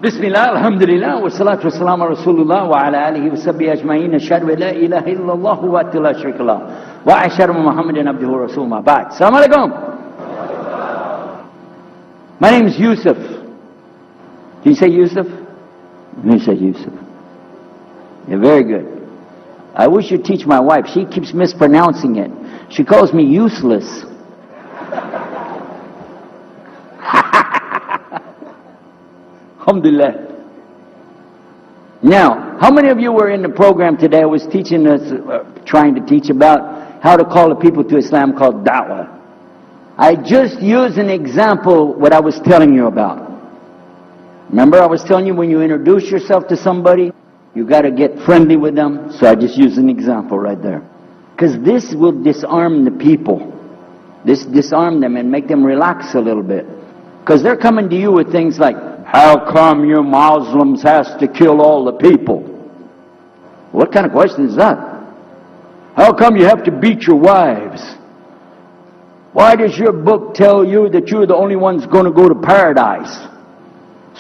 بسم الله الحمد لله والصلاة والسلام على رسول الله وعلى آله وصحبه أجمعين أشهد أن لا إله إلا الله وحده لا شريك له وأشهد أن محمدا عبده ورسوله ما بعد. السلام عليكم. My name is Yusuf. Can you say Yusuf? You say Yusuf. Yeah, very good. I wish you'd teach my wife. She keeps mispronouncing it. She calls me useless. Alhamdulillah. Now, how many of you were in the program today? I was teaching us, trying to teach about how to call the people to Islam called da'wah. I just used an example what I was telling you about. Remember I was telling you when you introduce yourself to somebody, you got to get friendly with them. So I just used an example right there. Because this will disarm the people. Disarm them and make them relax a little bit. Because they're coming to you with things like, how come you Muslims has to kill all the people? What kind of question is that? How come you have to beat your wives? Why does your book tell you that you're the only ones going to go to paradise?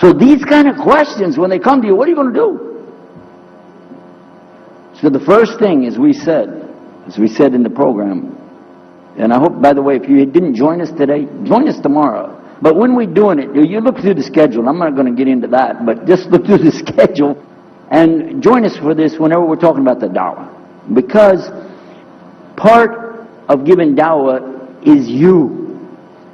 So these kind of questions, when they come to you, what are you going to do? So the first thing, as we said in the program, and I hope, by the way, if you didn't join us today, join us tomorrow. But when we're doing it, you look through the schedule. I'm not going to get into that, but just look through the schedule and join us for this whenever we're talking about the da'wah. Because part of giving da'wah is you.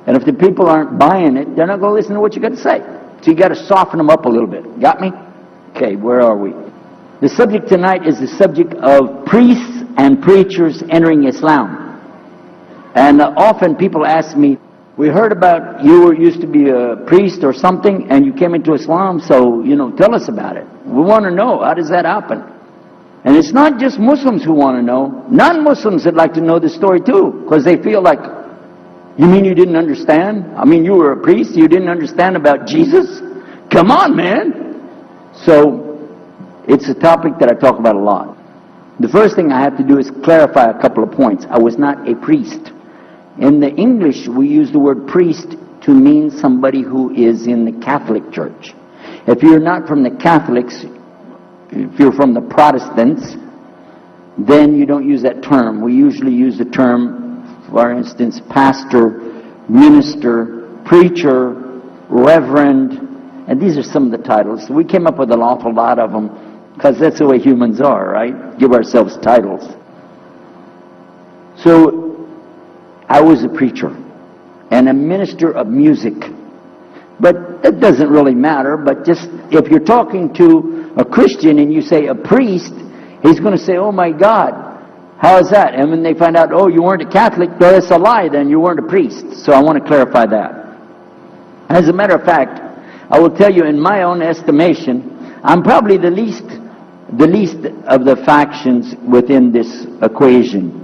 And if the people aren't buying it, they're not going to listen to what you got to say. So you got to soften them up a little bit. Got me? Okay, where are we? The subject tonight is the subject of priests and preachers entering Islam. And often people ask me, we heard about you used to be a priest or something and you came into Islam, so, tell us about it. We want to know, how does that happen? And it's not just Muslims who want to know. Non-Muslims would like to know the story too, because they feel like, you mean you didn't understand? I mean, you were a priest, you didn't understand about Jesus? Come on, man! So, it's a topic that I talk about a lot. The first thing I have to do is clarify a couple of points. I was not a priest. In the English, we use the word priest to mean somebody who is in the Catholic Church. If you're not from the Catholics, if you're from the Protestants, then you don't use that term. We usually use the term, for instance, pastor, minister, preacher, reverend, and these are some of the titles. We came up with an awful lot of them because that's the way humans are, right? Give ourselves titles. So, I was a preacher and a minister of music. But that doesn't really matter, but just if you're talking to a Christian and you say a priest, he's going to say, oh my God, how is that? And when they find out, oh, you weren't a Catholic, well, that's a lie, then you weren't a priest. So I want to clarify that. As a matter of fact, I will tell you in my own estimation, I'm probably the least of the factions within this equation.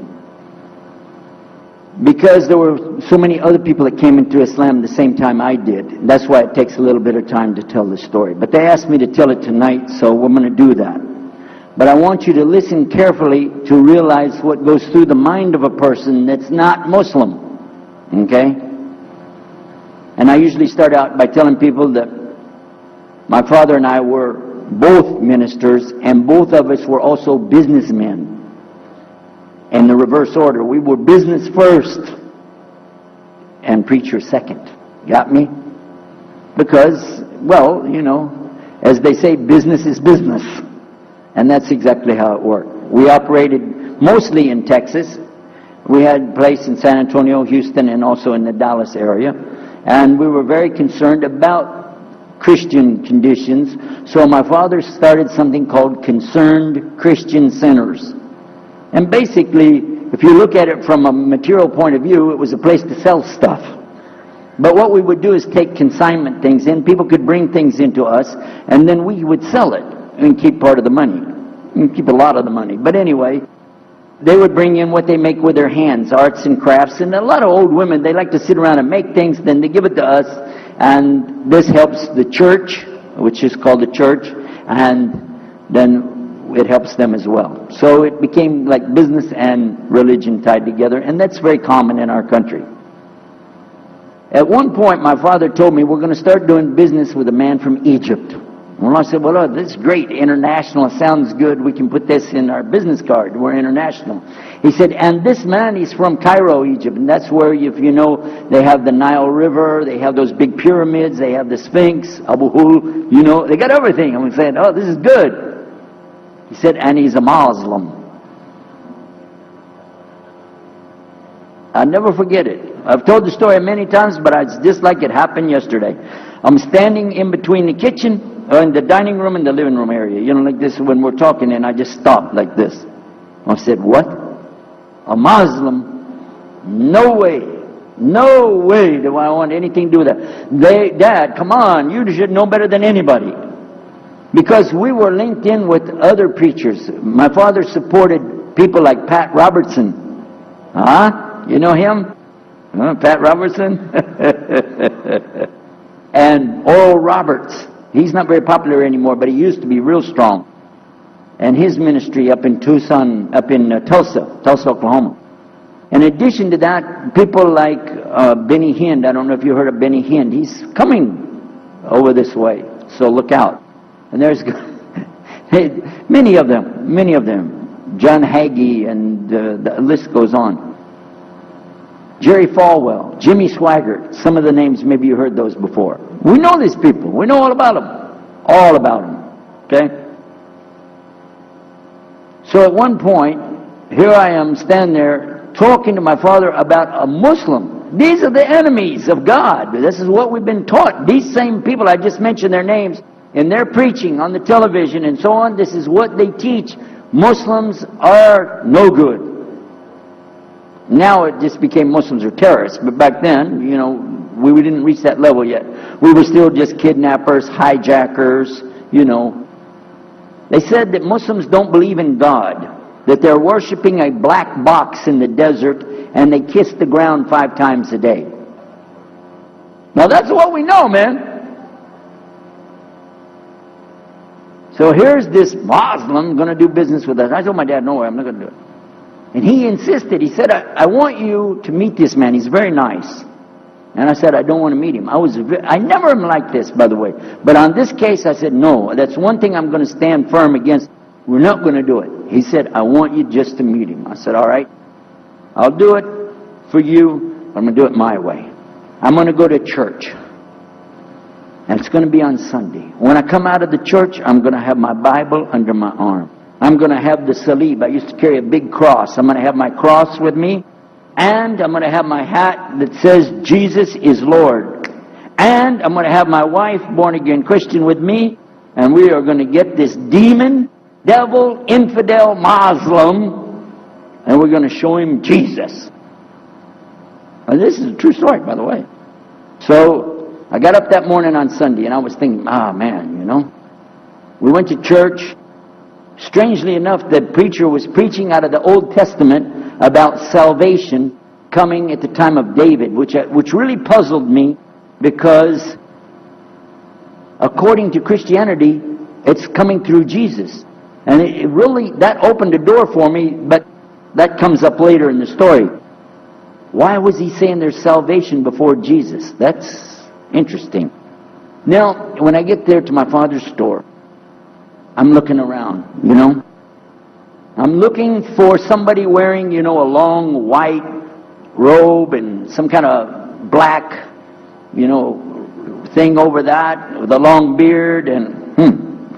Because there were so many other people that came into Islam the same time I did. That's why it takes a little bit of time to tell the story. But they asked me to tell it tonight, so we're going to do that. But I want you to listen carefully to realize what goes through the mind of a person that's not Muslim. Okay? And I usually start out by telling people that my father and I were both ministers, and both of us were also businessmen. In the reverse order. We were business first and preacher second. Got me? Because, well, as they say, business is business. And that's exactly how it worked. We operated mostly in Texas. We had a place in San Antonio, Houston, and also in the Dallas area. And we were very concerned about Christian conditions. So my father started something called Concerned Christian Centers. And basically, if you look at it from a material point of view, it was a place to sell stuff. But what we would do is take consignment things in. People could bring things into us, and then we would sell it and keep part of the money. And keep a lot of the money. But anyway, they would bring in what they make with their hands, arts and crafts. And a lot of old women, they like to sit around and make things, then they give it to us. And this helps the church, which is called the church, and then it helps them as well. So it became like business and religion tied together, and that's very common in our country. At one point, my father told me, we're going to start doing business with a man from Egypt. Well, I said, well, look, this is great. International sounds good. We can put this in our business card. We're international. He said, and this man, he's from Cairo, Egypt. And that's where, if you know, they have the Nile River. They have those big pyramids. They have the Sphinx, Abu Hul. You know, they got everything. I'm saying, oh, this is good. He said, and he's a Muslim. I'll never forget it. I've told the story many times, but it's just like it happened yesterday. I'm standing in between the kitchen, in the dining room and the living room area. You know, like this when we're talking, and I just stopped like this. I said, what? A Muslim? No way. No way do I want anything to do with that. Dad, come on, you should know better than anybody. Because we were linked in with other preachers. My father supported people like Pat Robertson. You know him? Pat Robertson? And Oral Roberts. He's not very popular anymore, but he used to be real strong. And his ministry up in Tulsa, Oklahoma. In addition to that, people like Benny Hinn. I don't know if you heard of Benny Hinn. He's coming over this way, so look out. And there's many of them. John Hagee, and the list goes on. Jerry Falwell, Jimmy Swaggart, some of the names, maybe you heard those before. We know these people. We know all about them. All about them. Okay? So at one point, here I am standing there talking to my father about a Muslim. These are the enemies of God. This is what we've been taught. These same people, I just mentioned their names, and they're preaching on the television and so on. This is what they teach. Muslims are no good. Now it just became Muslims are terrorists. But back then, you know, we didn't reach that level yet. We were still just kidnappers, hijackers, you know. They said that Muslims don't believe in God, that they're worshiping a black box in the desert, and they kiss the ground 5 times a day. Now that's what we know, man. So here's this Muslim going to do business with us. I told my dad, no way, I'm not going to do it. And he insisted. He said, I want you to meet this man. He's very nice. And I said, I don't want to meet him. I never am like this, by the way. But on this case, I said, no. That's one thing I'm going to stand firm against. We're not going to do it. He said, I want you just to meet him. I said, all right. I'll do it for you. I'm going to do it my way. I'm going to go to church. And it's going to be on Sunday. When I come out of the church, I'm going to have my Bible under my arm. I'm going to have the salib. I used to carry a big cross. I'm going to have my cross with me. And I'm going to have my hat that says, Jesus is Lord. And I'm going to have my wife, born-again Christian, with me. And we are going to get this demon, devil, infidel, Muslim, and we're going to show him Jesus. Now, this is a true story, by the way. So I got up that morning on Sunday, and I was thinking, man, you know. We went to church. Strangely enough, the preacher was preaching out of the Old Testament about salvation coming at the time of David, which really puzzled me, because according to Christianity, it's coming through Jesus. And it really, that opened a door for me, but that comes up later in the story. Why was he saying there's salvation before Jesus? That's interesting. Now, when I get there to my father's store, I'm looking around, you know. I'm looking for somebody wearing, you know, a long white robe and some kind of black, you know, thing over that with a long beard. And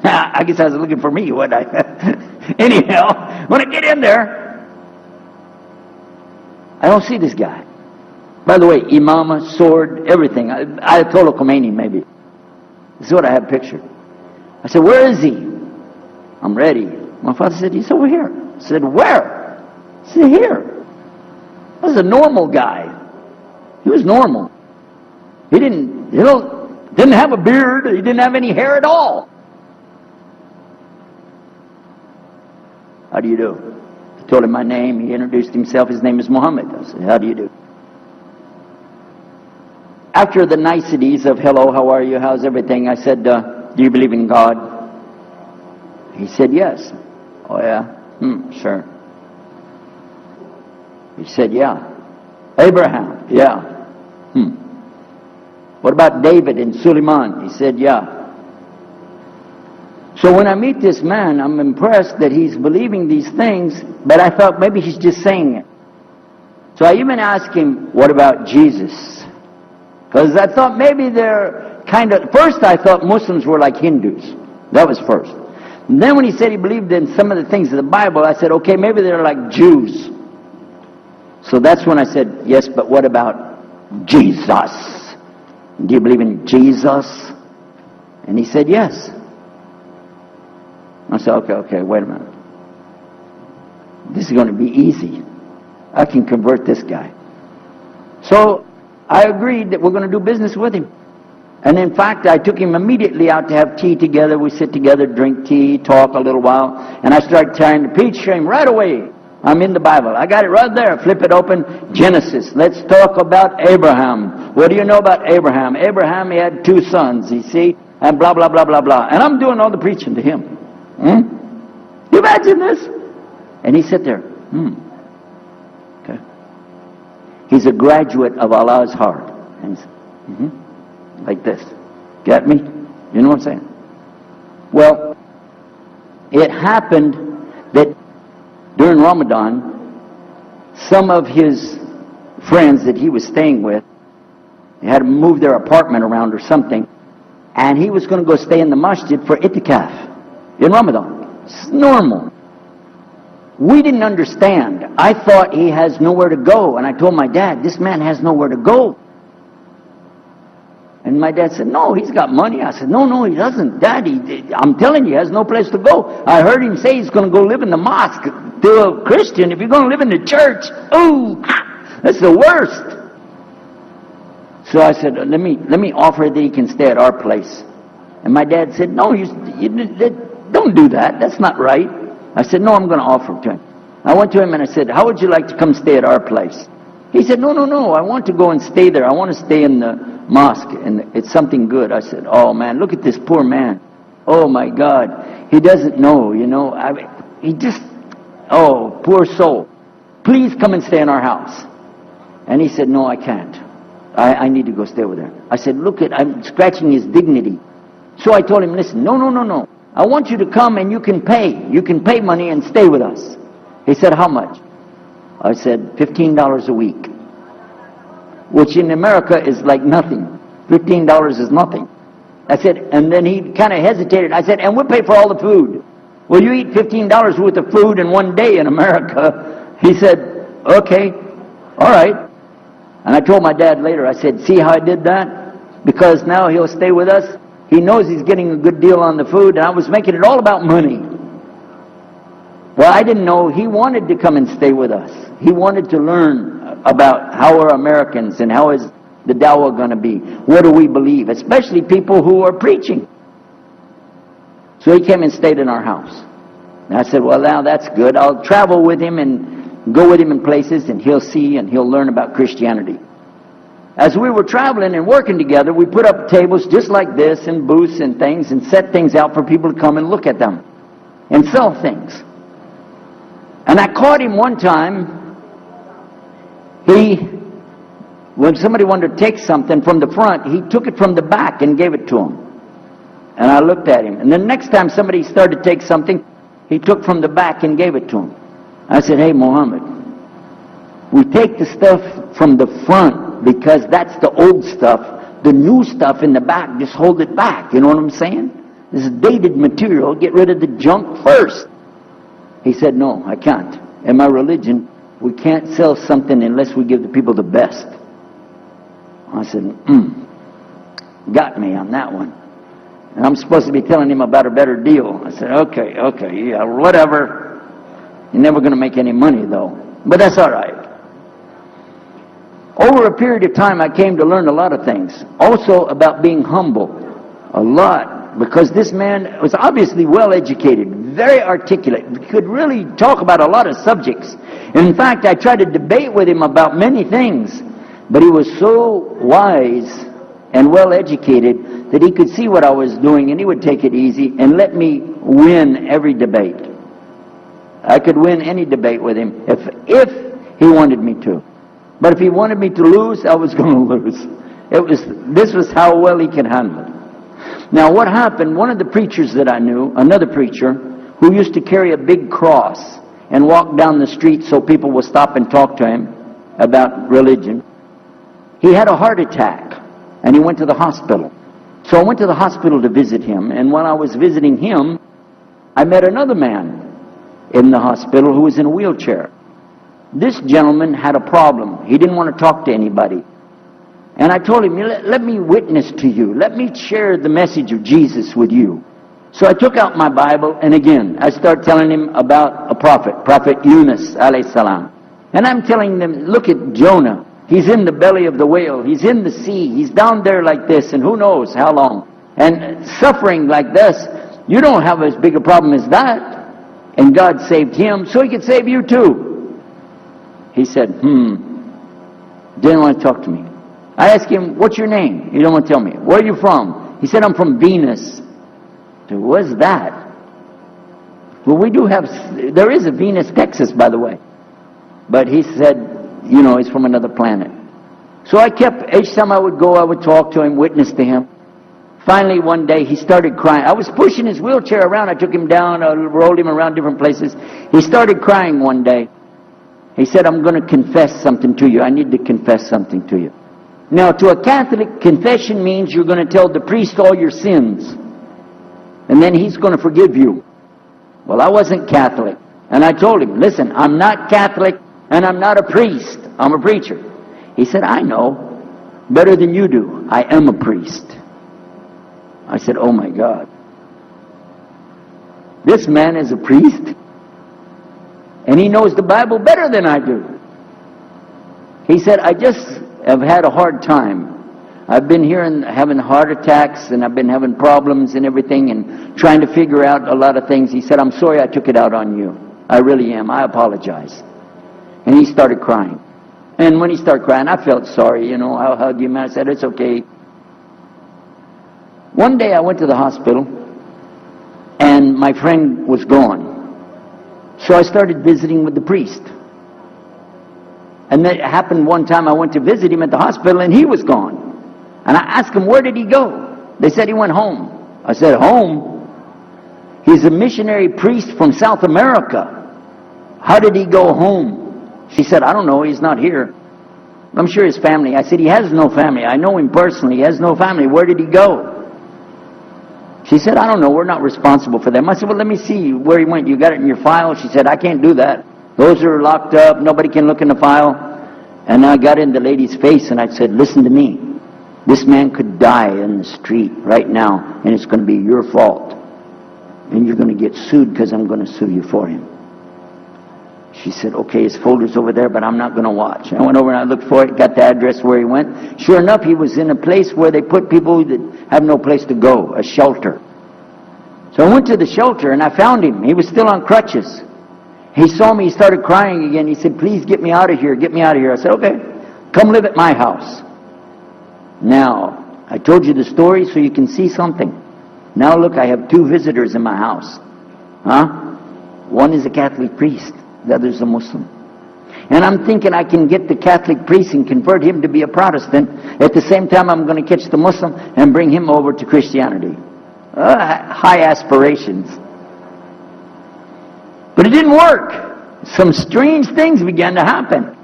I guess I was looking for me, wasn't I? Anyhow, when I get in there, I don't see this guy. By the way, imama, sword, everything. Ayatollah Khomeini, maybe. This is what I have pictured. I said, where is he? I'm ready. My father said, he's over here. I said, where? He said, here. I was a normal guy. He was normal. He didn't have a beard. He didn't have any hair at all. How do you do? I told him my name. He introduced himself. His name is Muhammad. I said, how do you do? After the niceties of hello, how are you, how's everything, I said, do you believe in God? He said, yes. Oh, yeah? Sure. He said, yeah. Abraham? Yeah. What about David and Suleiman? He said, yeah. So when I meet this man, I'm impressed that he's believing these things, but I thought maybe he's just saying it. So I even asked him, what about Jesus? Because I thought maybe they're first I thought Muslims were like Hindus. That was first. And then when he said he believed in some of the things of the Bible, I said, okay, maybe they're like Jews. So that's when I said, yes, but what about Jesus? Do you believe in Jesus? And he said, yes. I said, okay, wait a minute. This is going to be easy. I can convert this guy. So I agreed that we're going to do business with him. And in fact, I took him immediately out to have tea together. We sit together, drink tea, talk a little while. And I started trying to preach to him right away. I'm in the Bible. I got it right there. Flip it open. Genesis. Let's talk about Abraham. What do you know about Abraham? Abraham, he had 2 sons, you see. And blah, blah, blah, blah, blah. And I'm doing all the preaching to him. You imagine this? And he sat there. Okay. He's a graduate of Allah's heart. And he's, like this. Get me? You know what I'm saying? Well, it happened that during Ramadan, some of his friends that he was staying with, they had to move their apartment around or something, and he was going to go stay in the masjid for itikaf in Ramadan. It's normal. We didn't understand. I thought he has nowhere to go, and I told my dad, this man has nowhere to go. And my dad said, no, he's got money. I said, no, he doesn't. Daddy, I'm telling you, he has no place to go. I heard him say he's going to go live in the mosque. To a Christian, if you're going to live in the church, that's the worst. So I said, let me offer that he can stay at our place. And my dad said, no, you don't do that. That's not right. I said, no, I'm going to offer it to him. I went to him and I said, how would you like to come stay at our place? He said, no, I want to go and stay there. I want to stay in the mosque, and it's something good. I said, oh man, look at this poor man. Oh my God. He doesn't know, poor soul. Please come and stay in our house. And he said, no, I can't. I need to go stay with her. I said, I'm scratching his dignity. So I told him, listen, no. I want you to come and you can pay. You can pay money and stay with us. He said, how much? I said, $15 a week. Which in America is like nothing. $15 is nothing. I said, and then he kind of hesitated. I said, and we'll pay for all the food. Well, you eat $15 worth of food in one day in America. He said, okay, all right. And I told my dad later, I said, see how I did that? Because now he'll stay with us. He knows he's getting a good deal on the food, and I was making it all about money. Well, I didn't know he wanted to come and stay with us. He wanted to learn about how are Americans and how is the dawah going to be. What do we believe? Especially people who are preaching. So he came and stayed in our house. And I said, well, now that's good. I'll travel with him and go with him in places, and he'll see and he'll learn about Christianity. As we were traveling and working together, we put up tables just like this and booths and things and set things out for people to come and look at them and sell things. And I caught him one time. When somebody wanted to take something from the front, he took it from the back and gave it to him. And I looked at him. And the next time somebody started to take something, he took from the back and gave it to him. I said, hey, Muhammad, we take the stuff from the front because that's the old stuff. The new stuff in the back, just hold it back. You know what I'm saying? This is dated material. Get rid of the junk first. He said, no, I can't. In my religion, we can't sell something unless we give the people the best. I said, got me on that one. And I'm supposed to be telling him about a better deal. I said, okay, yeah, whatever. You're never going to make any money, though. But that's all right. Over a period of time, I came to learn a lot of things. Also about being humble. A lot. Because this man was obviously well educated, very articulate, could really talk about a lot of subjects. In fact, I tried to debate with him about many things, but he was so wise and well educated that he could see what I was doing, and he would take it easy and let me win every debate. I could win any debate with him if he wanted me to. But if he wanted me to lose, I was going to lose. This was how well he could handle it. Now what happened, one of the preachers that I knew, another preacher, who used to carry a big cross and walk down the street so people would stop and talk to him about religion, he had a heart attack and he went to the hospital. So I went to the hospital to visit him, and when I was visiting him, I met another man in the hospital who was in a wheelchair. This gentleman had a problem. He didn't want to talk to anybody. And I told him, let me witness to you. Let me share the message of Jesus with you. So I took out my Bible, and again, I started telling him about a prophet, Prophet Yunus, alayhi salam. And I'm telling them, look at Jonah. He's in the belly of the whale. He's in the sea. He's down there like this, and who knows how long. And suffering like this, you don't have as big a problem as that. And God saved him, so he could save you too. He said, didn't want to talk to me. I asked him, what's your name? He didn't want to tell me. Where are you from? He said, I'm from Venus. I said, what's that? Well, we do have, there is a Venus, Texas, by the way. But he said, you know, he's from another planet. So I kept, each time I would go, I would talk to him, witness to him. Finally, one day, he started crying. I was pushing his wheelchair around. I took him down, I rolled him around different places. He started crying one day. He said, I'm going to confess something to you. I need to confess something to you. Now, to a Catholic, confession means you're going to tell the priest all your sins. And then he's going to forgive you. Well, I wasn't Catholic. And I told him, listen, I'm not Catholic and I'm not a priest. I'm a preacher. He said, I know better than you do. I am a priest. I said, oh my God. This man is a priest and he knows the Bible better than I do. He said, I just have had a hard time. I've been here and having heart attacks and I've been having problems and everything and trying to figure out a lot of things. He said, I'm sorry I took it out on you. I really am. I apologize. And he started crying. And when he started crying, I felt sorry, you know. I hugged him and I said, it's okay. One day I went to the hospital and my friend was gone. So I started visiting with the priest. And that happened one time I went to visit him at the hospital and he was gone. And I asked him, where did he go? They said he went home. I said, home? He's a missionary priest from South America. How did he go home? She said, I don't know, he's not here. I'm sure his family. I said, he has no family. I know him personally. He has no family. Where did he go? She said, I don't know. We're not responsible for them. I said, well, let me see where he went. You got it in your file? She said, I can't do that. Those are locked up. Nobody can look in the file. And I got in the lady's face and I said, listen to me. This man could die in the street right now, and it's going to be your fault. And you're going to get sued because I'm going to sue you for him. She said, okay, his folder's over there, but I'm not going to watch. I went over and I looked for it, got the address where he went. Sure enough, he was in a place where they put people that have no place to go, a shelter. So I went to the shelter and I found him. He was still on crutches. He saw me, he started crying again. He said, please get me out of here, get me out of here. I said, okay, come live at my house. Now, I told you the story so you can see something. Now look, I have 2 visitors in my house. One is a Catholic priest, the other is a Muslim. And I'm thinking I can get the Catholic priest and convert him to be a Protestant. At the same time, I'm going to catch the Muslim and bring him over to Christianity. High aspirations. But it didn't work. Some strange things began to happen.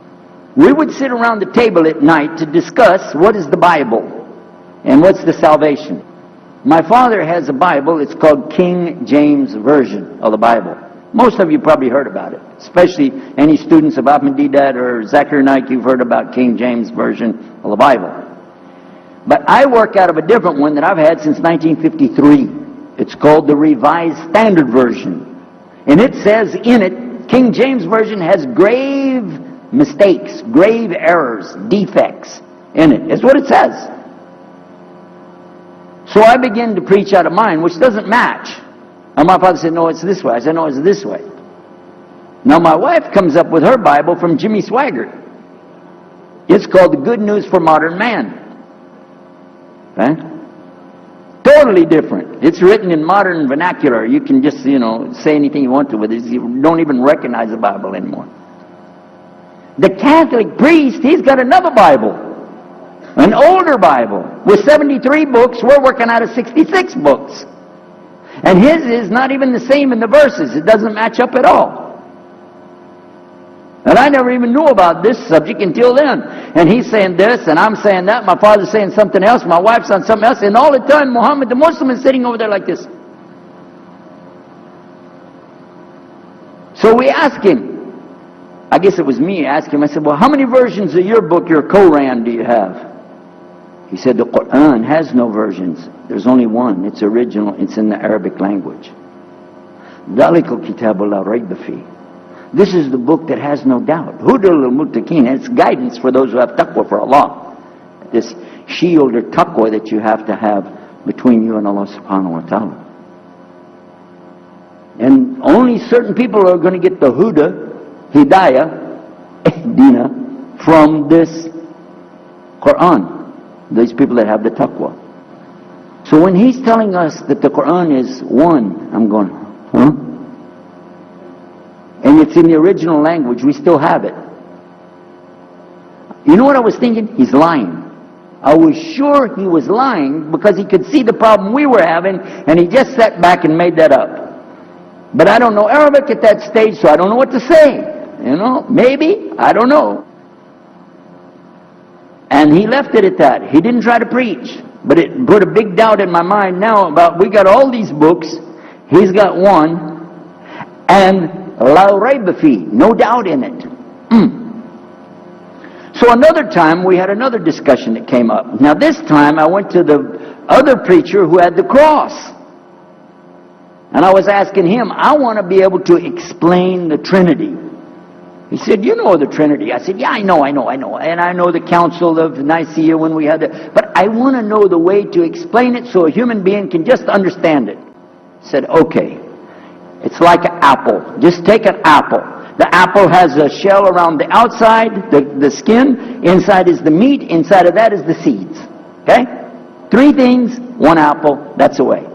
We would sit around the table at night to discuss what is the Bible and what's the salvation. My father has a Bible. It's called King James Version of the Bible. Most of you probably heard about it, especially any students of Ahmadiyya or Zakir Naik, you've heard about King James Version of the Bible. But I work out of a different one that I've had since 1953. It's called the Revised Standard Version. And it says in it, King James Version has grave mistakes, grave errors, defects in it. It's what it says. So I began to preach out of mine, which doesn't match. And my father said, no, it's this way. I said, no, it's this way. Now my wife comes up with her Bible from Jimmy Swaggart. It's called The Good News for Modern Man. Okay? Totally different. It's written in modern vernacular. You can just, say anything you want to with it. You don't even recognize the Bible anymore. The Catholic priest, he's got another Bible. An older Bible with 73 books, we're working out of 66 books. And his is not even the same in the verses. It doesn't match up at all. And I never even knew about this subject until then. And he's saying this, and I'm saying that. My father's saying something else. My wife's on something else. And all the time, Muhammad the Muslim is sitting over there like this. So we asked him. I guess it was me. I asked him. I said, well, how many versions of your book, your Quran, do you have? He said, the Quran has no versions. There's only one. It's original. It's in the Arabic language. ذَلِكَ الْكِتَابُ لَا رَيْبَ فِيهِ. This is the book that has no doubt. Hudal al-Muttaqin. It's guidance for those who have taqwa for Allah. This shield or taqwa that you have to have between you and Allah subhanahu wa ta'ala. And only certain people are going to get the huda, hidayah, ihdina, from this Quran. These people that have the taqwa. So when he's telling us that the Quran is one, I'm going, huh? And it's in the original language, we still have it. You know what I was thinking? He's lying. I was sure he was lying because he could see the problem we were having, and he just sat back and made that up. But I don't know Arabic at that stage, so I don't know what to say. You know, maybe, I don't know. And he left it at that. He didn't try to preach. But it put a big doubt in my mind now about, we got all these books, he's got one, and La rayba fi, no doubt in it. So another time we had another discussion that came up. Now this time I went to the other preacher who had the cross. And I was asking him, I want to be able to explain the Trinity. He said, you know the Trinity. I said, yeah, I know. And I know the Council of Nicaea when we had it. But I want to know the way to explain it so a human being can just understand it. He said, okay. It's like an apple. Just take an apple. The apple has a shell around the outside, the skin. Inside is the meat. Inside of that is the seeds. Okay? 3 things, 1 apple. That's the way.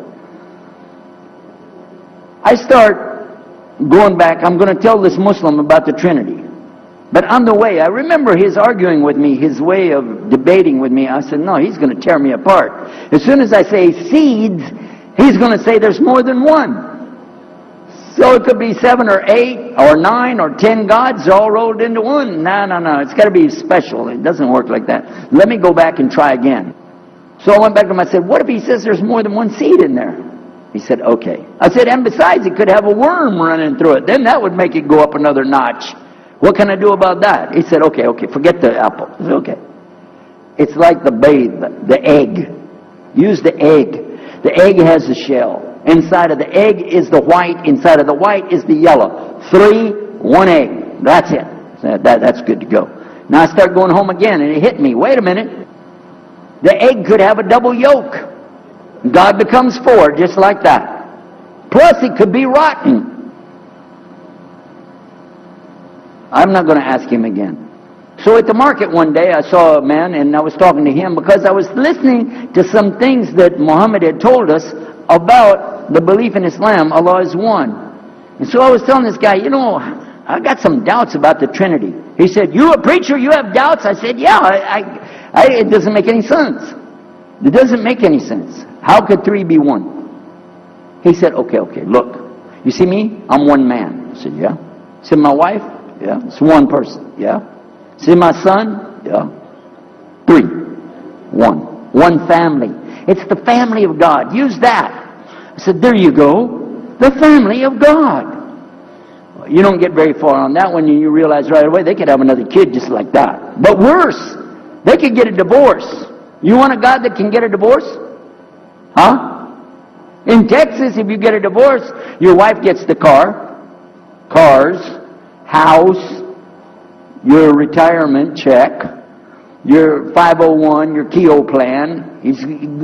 I start going back. I'm going to tell this Muslim about the Trinity. But on the way, I remember his arguing with me, his way of debating with me. I said, no, he's going to tear me apart. As soon as I say seeds, he's going to say there's more than one. So it could be 7 or 8 or 9 or 10 gods all rolled into one. No. It's got to be special. It doesn't work like that. Let me go back and try again. So I went back to him. I said, what if he says there's more than one seed in there? He said, okay. I said, and besides, it could have a worm running through it. Then that would make it go up another notch. What can I do about that? He said, okay, forget the apple. I said, okay. It's like the babe, the egg. Use the egg. The egg has a shell. Inside of the egg is the white. Inside of the white is the yellow. 3, 1 egg. That's it. That's good to go. Now I start going home again, and it hit me. Wait a minute. The egg could have a double yolk. God becomes 4, just like that. Plus, it could be rotten. I'm not going to ask him again. So at the market one day, I saw a man, and I was talking to him because I was listening to some things that Muhammad had told us about the belief in Islam, Allah is one. And so I was telling this guy, you know, I got some doubts about the Trinity. He said, you a preacher, you have doubts? I said, yeah, it doesn't make any sense. It doesn't make any sense. How could 3 be 1? He said, okay, look. You see me? I'm one man. I said, yeah. See my wife? Yeah. It's one person. Yeah. See my son? Yeah. 3. 1. One family. It's the family of God. Use that. I said, there you go. The family of God. You don't get very far on that one, and you realize right away they could have another kid just like that. But worse, they could get a divorce. You want a God that can get a divorce? Huh? In Texas, if you get a divorce, your wife gets the cars, house, your retirement check, your 501, your Keogh plan.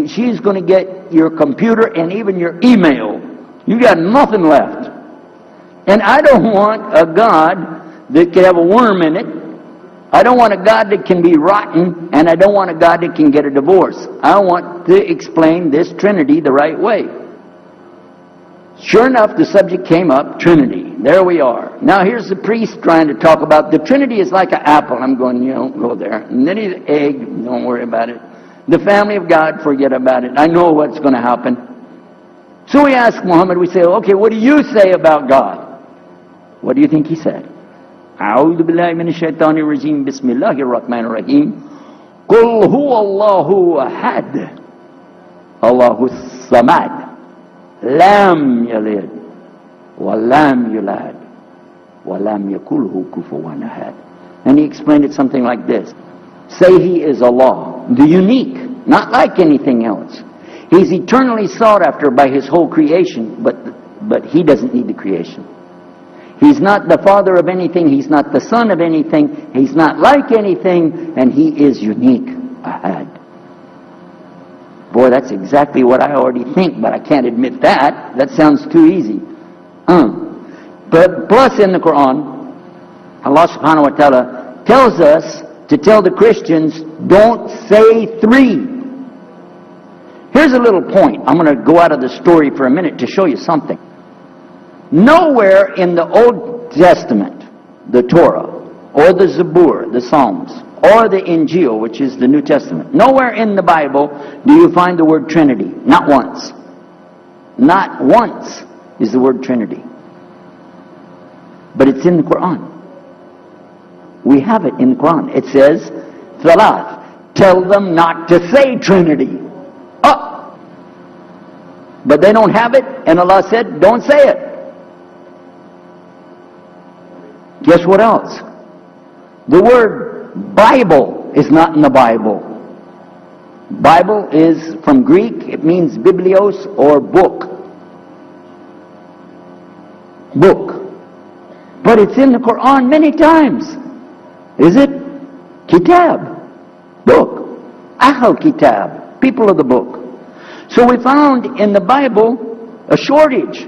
She's going to get your computer and even your email. You got nothing left. And I don't want a God that can have a worm in it. I don't want a God that can be rotten, and I don't want a God that can get a divorce. I want to explain this Trinity the right way. Sure enough, the subject came up, Trinity. There we are. Now here's the priest trying to talk about the Trinity is like an apple. I'm going, you don't go there. And then he's an egg. Don't worry about it. The family of God, forget about it. I know what's going to happen. So we ask Muhammad, we say, okay, what do you say about God? What do you think he said? أعوذ بالله من الشيطان الرجيم بسم الله الرحمن الرحيم قل هو الله أحد الله الصمد لم يلد ولم يولد ولم يكن له كفوا أحد. And he explained it something like this. Say he is Allah, the unique, not like anything else. He's eternally sought after by his whole creation, but he doesn't need the creation. He's not the father of anything, he's not the son of anything, he's not like anything, and he is unique. Ahad. Boy, that's exactly what I already think, but I can't admit that. That sounds too easy. But plus in the Quran, Allah subhanahu wa ta'ala tells us to tell the Christians, don't say three. Here's a little point. I'm going to go out of the story for a minute to show you something. Nowhere in the Old Testament, the Torah, or the Zabur, the Psalms, or the Injil, which is the New Testament, nowhere in the Bible do you find the word Trinity. Not once. Not once is the word Trinity. But it's in the Quran. We have it in the Quran. It says, Thalath, tell them not to say Trinity. Oh! But they don't have it, and Allah said, don't say it. Guess what else? The word Bible is not in the Bible. Bible is from Greek, it means biblios or book. Book. But it's in the Quran many times. Is it? Kitab. Book. Ahl Kitab. People of the book. So we found in the Bible a shortage.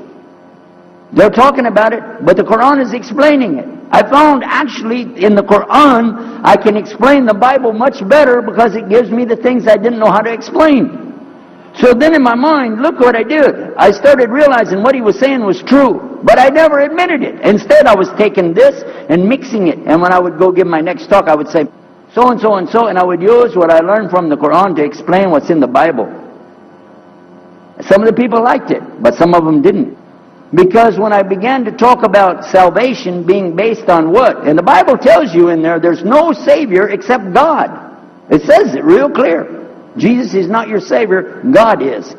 They're talking about it, but the Quran is explaining it. I found actually in the Quran, I can explain the Bible much better because it gives me the things I didn't know how to explain. So then in my mind, look what I did. I started realizing what he was saying was true, but I never admitted it. Instead, I was taking this and mixing it. And when I would go give my next talk, I would say, so and so and so, and I would use what I learned from the Quran to explain what's in the Bible. Some of the people liked it, but some of them didn't. Because when I began to talk about salvation being based on what? And the Bible tells you in there, there's no Savior except God. It says it real clear. Jesus is not your Savior, God is.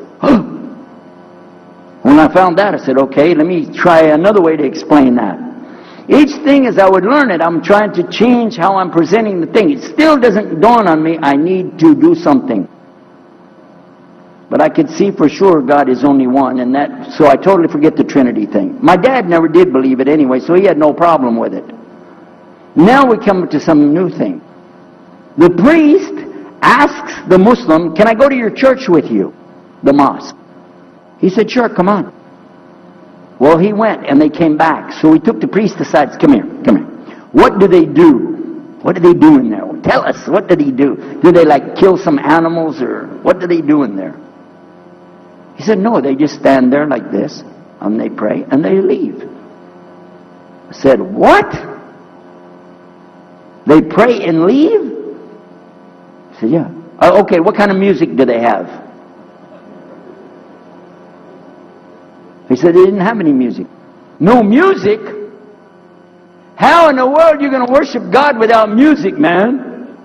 When I found that, I said, okay, let me try another way to explain that. Each thing as I would learn it, I'm trying to change how I'm presenting the thing. It still doesn't dawn on me, I need to do something. But I could see for sure God is only one, and that, so I totally forget the Trinity thing. My dad never did believe it anyway, so he had no problem with it. Now we come to some new thing. The priest asks the Muslim, can I go to your church with you? The mosque. He said, sure, come on. Well, he went, and they came back. So he took the priest aside, come here. What do they do? What do they do in there? Tell us, what did he do? Do they like kill some animals, or what do they do in there? He said, no, they just stand there like this, and they pray, and they leave. I said, what? They pray and leave? I said, yeah. Okay, what kind of music do they have? He said they didn't have any music. No music? How in the world are you going to worship God without music, man?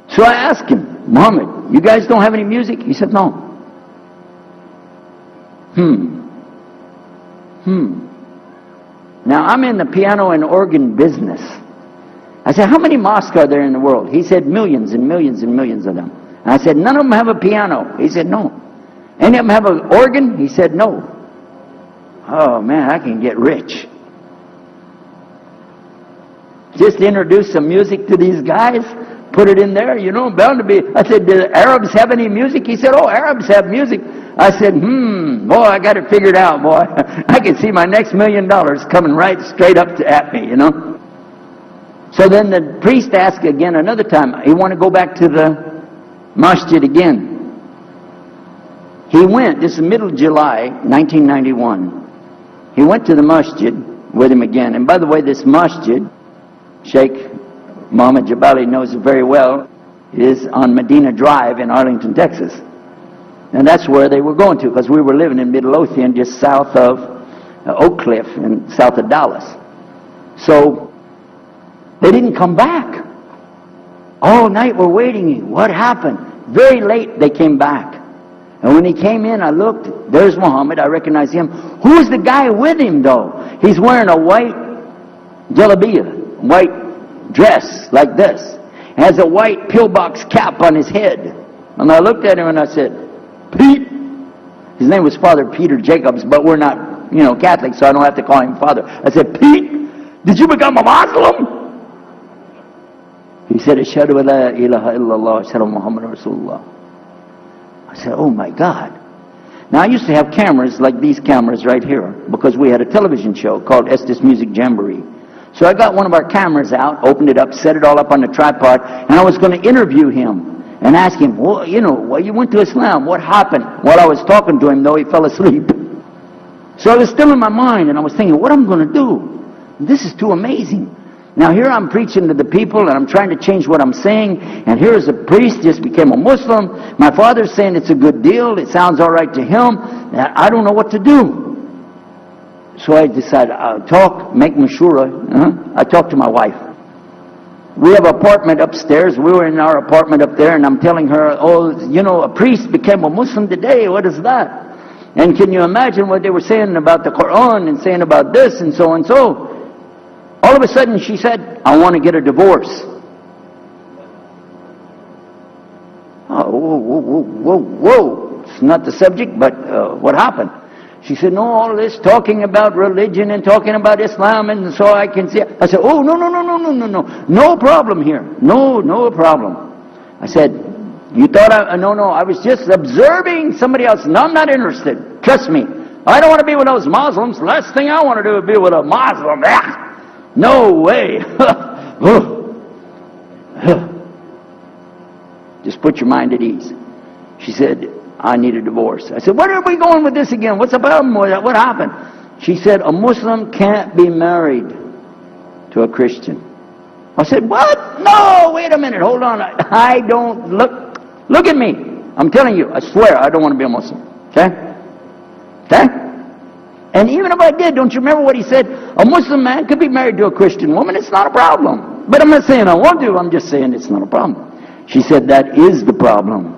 So I asked him, Muhammad, you guys don't have any music? He said, no. Now, I'm in the piano and organ business. I said, how many mosques are there in the world? He said, millions and millions and millions of them. And I said, none of them have a piano. He said, no. Any of them have an organ? He said, no. Oh, man, I can get rich. Just introduce some music to these guys, put it in there, bound to be. I said, do the Arabs have any music? He said, oh, Arabs have music. I said, boy, I got it figured out, boy. I can see my next $1 million coming right straight up at me, So then the priest asked again another time, he wanted to go back to the masjid again. He went, this is middle of July, 1991. he went to the masjid with him again. And by the way, this masjid, Sheikh Mohammed Jabali knows it very well, is on Medina Drive in Arlington, Texas. And that's where they were going to, because we were living in Midlothian, just south of Oak Cliff and south of Dallas. So they didn't come back. All night we're waiting. What happened? Very late they came back. And when he came in, I looked. There's Muhammad. I recognize him. Who's the guy with him, though? He's wearing a white jalabiyah, white dress like this. Has a white pillbox cap on his head. And I looked at him and I said, Pete. His name was Father Peter Jacobs, but we're not, Catholic, so I don't have to call him Father. I said, Pete, did you become a Muslim? He said, Ashhadu an la ilaha illallah, Ashhadu Muhammad Rasulullah. I said, oh my God. Now I used to have cameras like these cameras right here, because we had a television show called Estes Music Jamboree. So I got one of our cameras out, opened it up, set it all up on the tripod, and I was going to interview him and ask him, well, you went to Islam, what happened? While I was talking to him, though, he fell asleep. So it was still in my mind, and I was thinking, what am I going to do? This is too amazing. Now here I'm preaching to the people, and I'm trying to change what I'm saying, and here's a priest just became a Muslim. My father's saying it's a good deal, it sounds all right to him, and I don't know what to do. So I decided, I'll make mashura. I talked to my wife. We have an apartment upstairs. We were in our apartment up there, and I'm telling her, a priest became a Muslim today. What is that? And can you imagine what they were saying about the Quran and saying about this and so and so? All of a sudden she said, I want to get a divorce. Oh, whoa. It's not the subject, but what happened? She said, no, all this talking about religion and talking about Islam, and so I can see. I said, oh, no. No problem here. No problem. I said, you thought no, I was just observing somebody else. No, I'm not interested. Trust me. I don't want to be with those Muslims. Last thing I want to do is be with a Muslim. No way. Just put your mind at ease. She said, I need a divorce. I said, where are we going with this again? What's the problem with that? What happened? She said, a Muslim can't be married to a Christian. I said, what? No, wait a minute. Hold on. I don't look at me. I'm telling you, I swear I don't want to be a Muslim. Okay? And even if I did, don't you remember what he said? A Muslim man could be married to a Christian woman. It's not a problem. But I'm not saying I want to. I'm just saying it's not a problem. She said, that is the problem.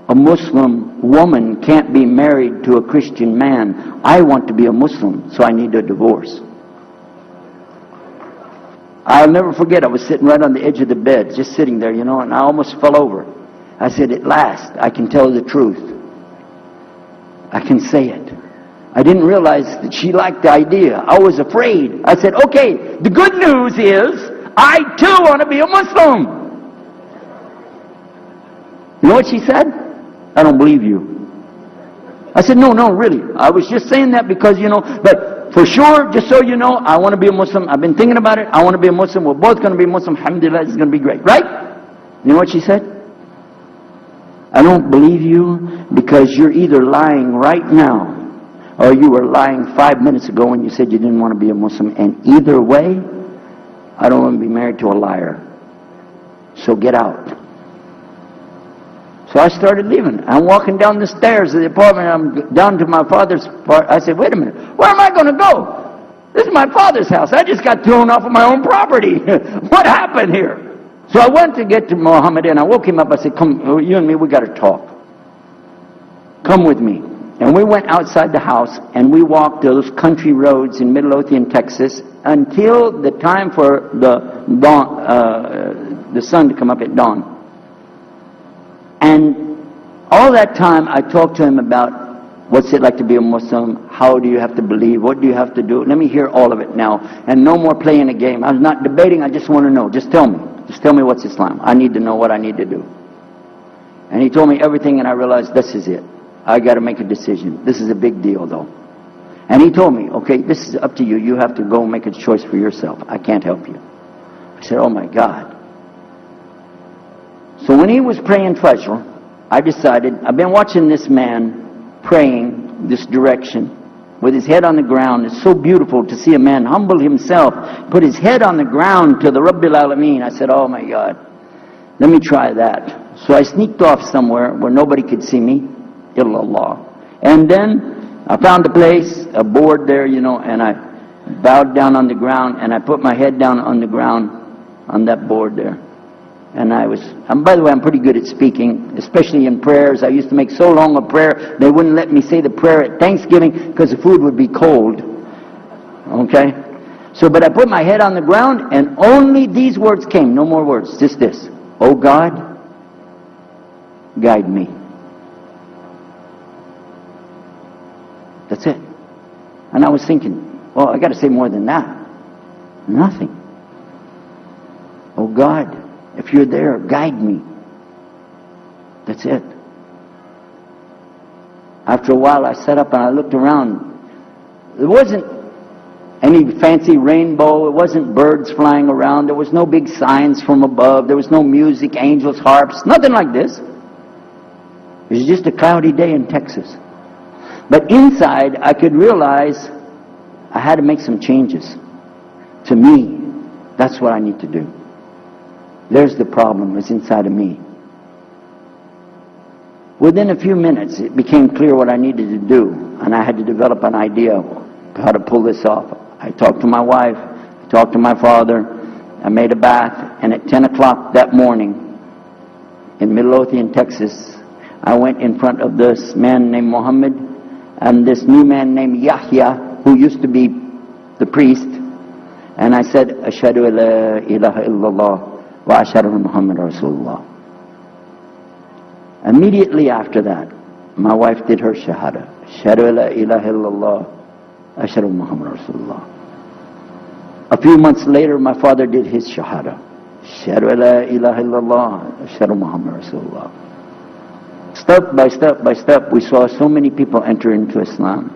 A Muslim woman can't be married to a Christian man. I want to be a Muslim, so I need a divorce. I'll never forget, I was sitting right on the edge of the bed, just sitting there, and I almost fell over. I said, at last, I can tell the truth. I can say it. I didn't realize that she liked the idea. I was afraid. I said, okay, the good news is, I too want to be a Muslim. You know what she said? I don't believe you. I said, no, really. I was just saying that because, but for sure, just so you know, I want to be a Muslim. I've been thinking about it. I want to be a Muslim. We're both going to be Muslim. Alhamdulillah, it's going to be great. Right? You know what she said? I don't believe you because you're either lying right now or you were lying 5 minutes ago when you said you didn't want to be a Muslim. And either way, I don't want to be married to a liar. So get out. So I started leaving. I'm walking down the stairs of the apartment. I'm down to my father's part. I said, wait a minute. Where am I going to go? This is my father's house. I just got thrown off of my own property. What happened here? So I went to get to Muhammad and I woke him up. I said, come, you and me, we got to talk. Come with me. And we went outside the house and we walked those country roads in Midlothian, Texas until the time for the dawn, the sun to come up at dawn. And all that time I talked to him about what's it like to be a Muslim, how do you have to believe, what do you have to do. Let me hear all of it now. And no more playing a game. I'm not debating, I just want to know. Just tell me. Just tell me what's Islam. I need to know what I need to do. And he told me everything and I realized this is it. I got to make a decision. This is a big deal though. And he told me, okay, this is up to you. You have to go make a choice for yourself. I can't help you. I said, oh my God. So when he was praying Fajr, I decided, I've been watching this man praying this direction with his head on the ground. It's so beautiful to see a man humble himself, put his head on the ground to the Rabbil Alameen. I said, oh my God, let me try that. So I sneaked off somewhere where nobody could see me, illallah. And then I found a place, a board there, you know, and I bowed down on the ground and I put my head down on the ground on that board there. And by the way, I'm pretty good at speaking, especially in prayers. I used to make so long a prayer, they wouldn't let me say the prayer at Thanksgiving because the food would be cold. Okay? So, but I put my head on the ground and only these words came, no more words, just this. Oh God, guide me. That's it. And I was thinking, well, I got to say more than that. Nothing. Oh God, if you're there, guide me. That's it. After a while, I sat up and I looked around. There wasn't any fancy rainbow. It wasn't birds flying around. There was no big signs from above. There was no music, angels, harps, nothing like this. It was just a cloudy day in Texas. But inside, I could realize I had to make some changes. To me, that's what I need to do. There's the problem, it's inside of me. Within a few minutes, it became clear what I needed to do, and I had to develop an idea of how to pull this off. I talked to my wife, I talked to my father, I made a bath, and at 10 o'clock that morning, in Midlothian, Texas, I went in front of this man named Muhammad, and this new man named Yahya, who used to be the priest, and I said, Ashhadu an la ilaha illallah wa ashhadu anna Muhammad Rasulullah. Immediately after that, my wife did her shahada. Ashhadu an la ilaha illallah, ashhadu anna Muhammad Rasulullah. A few months later, my father did his shahada. Ashhadu an la ilaha illallah, ashhadu anna Muhammad Rasulullah. Step by step by step, we saw so many people enter into Islam.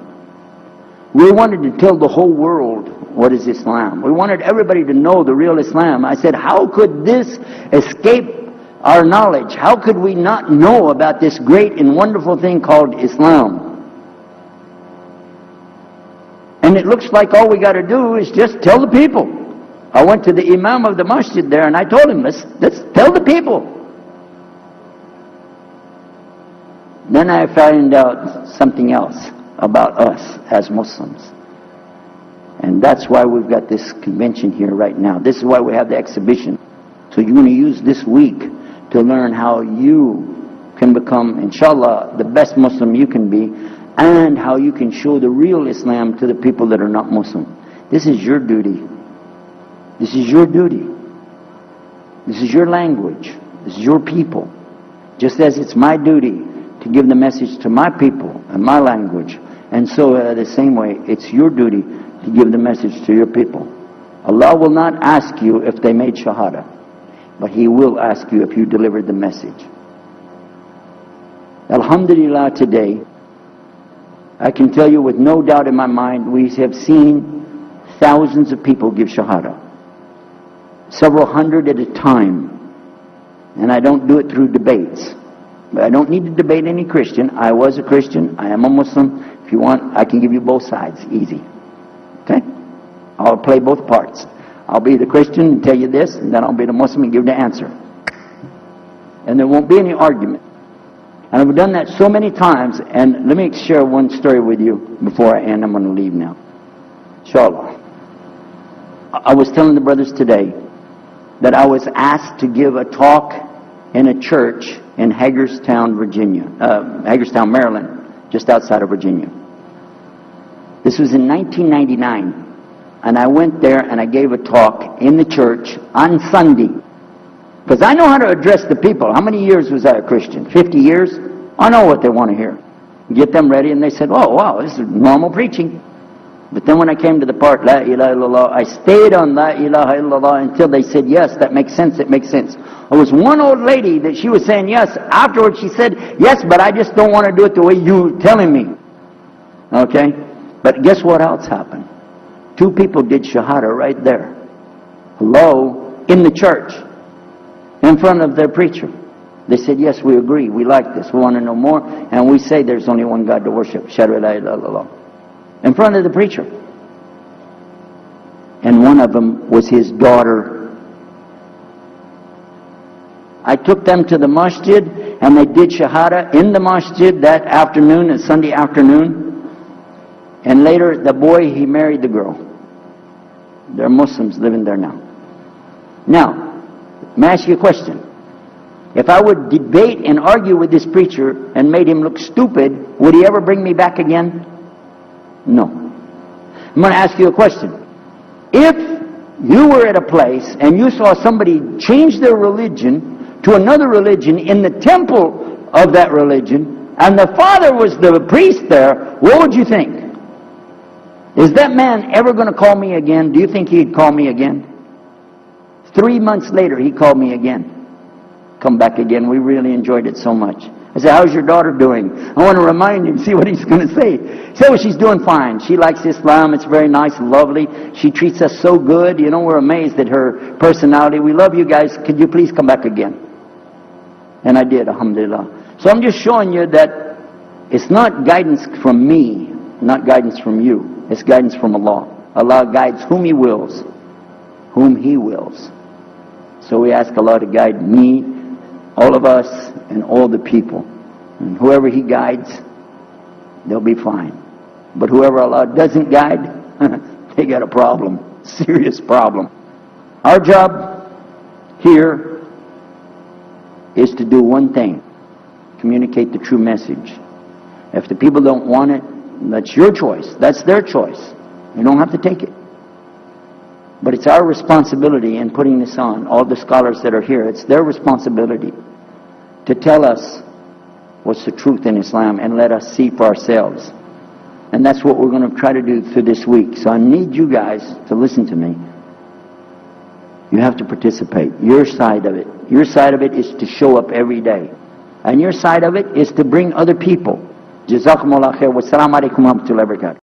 We wanted to tell the whole world what is Islam. We wanted everybody to know the real Islam. I said, how could this escape our knowledge? How could we not know about this great and wonderful thing called Islam? And it looks like all we got to do is just tell the people. I went to the imam of the masjid there and I told him, let's tell the people. Then I found out something else about us as Muslims. And that's why we've got this convention here right now. This is why we have the exhibition. So you're going to use this week to learn how you can become, inshallah, the best Muslim you can be, and how you can show the real Islam to the people that are not Muslim. This is your duty. This is your duty. This is your language. This is your people. Just as it's my duty to give the message to my people and my language. And so the same way, it's your duty to give the message to your people. Allah will not ask you if they made shahada, but He will ask you if you delivered the message. Alhamdulillah, today, I can tell you with no doubt in my mind, we have seen thousands of people give shahada. Several hundred at a time. And I don't do it through debates. I don't need to debate any Christian. I was a Christian. I am a Muslim. If you want, I can give you both sides. Easy. Okay? I'll play both parts. I'll be the Christian and tell you this, and then I'll be the Muslim and give the answer. And there won't be any argument. And I've done that so many times. And let me share one story with you before I end. I'm going to leave now. Inshallah. I was telling the brothers today that I was asked to give a talk in a church in Hagerstown, Maryland, just outside of Virginia. This was in 1999, and I went there and I gave a talk in the church on Sunday. Because I know how to address the people. How many years was I a Christian? 50 years? I know what they want to hear. Get them ready, and they said, oh, wow, this is normal preaching. But then when I came to the part, La ilaha illallah, I stayed on La ilaha illallah until they said, yes, that makes sense, it makes sense. There was one old lady that she was saying yes. Afterwards she said, yes, but I just don't want to do it the way you're telling me. Okay? But guess what else happened? 2 people did shahada right there. Hello? In the church. In front of their preacher. They said, yes, we agree. We like this. We want to know more. And we say there's only one God to worship. Shahadu la ilaha illallah. In front of the preacher. And one of them was his daughter. I took them to the masjid and they did shahada in the masjid that afternoon, a Sunday afternoon. And later the boy, he married the girl. There are Muslims living there now. Now, may I ask you a question? If I would debate and argue with this preacher and made him look stupid, would he ever bring me back again? No. I'm going to ask you a question. If you were at a place and you saw somebody change their religion to another religion in the temple of that religion, and the father was the priest there, what would you think? Is that man ever going to call me again? Do you think he'd call me again? 3 months later, he called me again. Come back again. We really enjoyed it so much. I said, how's your daughter doing? I want to remind him, see what he's going to say. He said, well, she's doing fine. She likes Islam. It's very nice and lovely. She treats us so good. You know, we're amazed at her personality. We love you guys. Could you please come back again? And I did, alhamdulillah. So I'm just showing you that it's not guidance from me, not guidance from you. It's guidance from Allah. Allah guides whom He wills. Whom He wills. So we ask Allah to guide me, all of us, and all the people. And whoever He guides, they'll be fine. But whoever Allah doesn't guide, they got a problem. Serious problem. Our job here is to do one thing. Communicate the true message. If the people don't want it, that's your choice. That's their choice. You don't have to take it. But it's our responsibility in putting this on, all the scholars that are here, it's their responsibility to tell us what's the truth in Islam and let us see for ourselves. And that's what we're going to try to do through this week. So I need you guys to listen to me. You have to participate. Your side of it. Your side of it is to show up every day. And your side of it is to bring other people. Jazakumullah khair. Wassalamu alaikum wa rahmatullahi wa barakatuh.